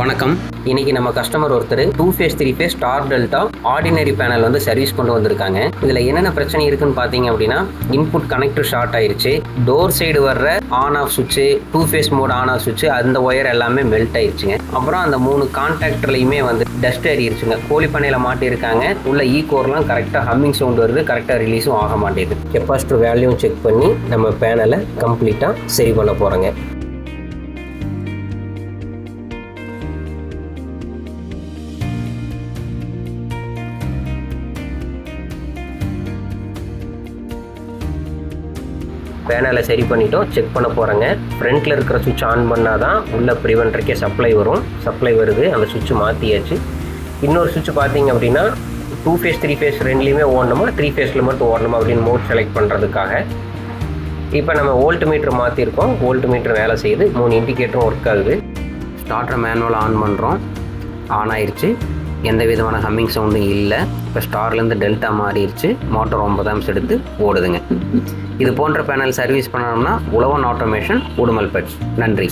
வணக்கம். இன்னைக்கு நம்ம கஸ்டமர் ஒருத்தர் 2 phase 3 phase star delta ordinary panel வந்து சர்வீஸ் கொண்டு வந்திருக்காங்க. இதில் என்னென்ன பிரச்சனை இருக்குன்னு பார்த்தீங்க அப்படின்னா, இன்புட் கனெக்டர் ஷார்ட் ஆயிடுச்சு, டோர் சைடு வர்ற ஆன் ஆஃப் சுவிட்சு, 2 ஃபேஸ் மோட் ஆன் ஆஃப் சுவிட்சு அந்த ஒயர் எல்லாமே மெல்ட் ஆயிடுச்சுங்க. அப்புறம் அந்த 3 கான்டாக்டர்லையுமே வந்து டஸ்ட் ஏறிடுச்சுங்க. கோழி பண்ணையில் மாட்டியிருக்காங்க. உள்ள கோர்லாம் கரெக்டாக ஹம்மிங் சவுண்ட் வருது, கரெக்டாக ரிலீஸும் ஆக மாட்டேங்குது. கெப்பாசிட்டர் வேல்யூம் செக் பண்ணி நம்ம பேனலை கம்ப்ளீட்டாக சரி பண்ண போகிறோங்க. பேனலை சரி பண்ணிட்டோம், செக் பண்ண போகிறேங்க. ஃப்ரண்ட்டில் இருக்கிற சுவிட்ச் ஆன் பண்ணால் தான் உள்ள ப்ரிவென்டருக்கே சப்ளை வரும். சப்ளை வருது, அந்த சுவிட்ச் மாற்றியாச்சு. இன்னொரு சுவிட்ச் பார்த்தீங்க அப்படின்னா 2 ஃபேஸ் 3 ஃபேஸ் ரெண்டுலேயுமே ஓடணுமா 3 ஃபேஸில் மட்டும் ஓடணுமா அப்படின்னு மோட் செலக்ட் பண்ணுறதுக்காக இப்போ நம்ம வோல்ட் மீட்டர் மாற்றிருக்கோம். வோல்ட் மீட்டர் வேலை செய்யுது, 3 இண்டிகேட்டரும் ஒர்க் ஆகுது. ஸ்டார்டர் மேனுவலாக ஆன் பண்ணுறோம், ஆன் ஆயிடுச்சு. எந்த விதமான ஹம்மிங் சவுண்டும் இல்லை. இப்போ ஸ்டார்லேருந்து டெல்டா மாறிடுச்சு. மோட்டர் 9 ஆம்ஸ் எடுத்து ஓடுதுங்க. இது போன்ற பேனல் சர்வீஸ் பண்ணணும்னா உழவன் ஆட்டோமேஷன், உடுமல்பேட். நன்றி.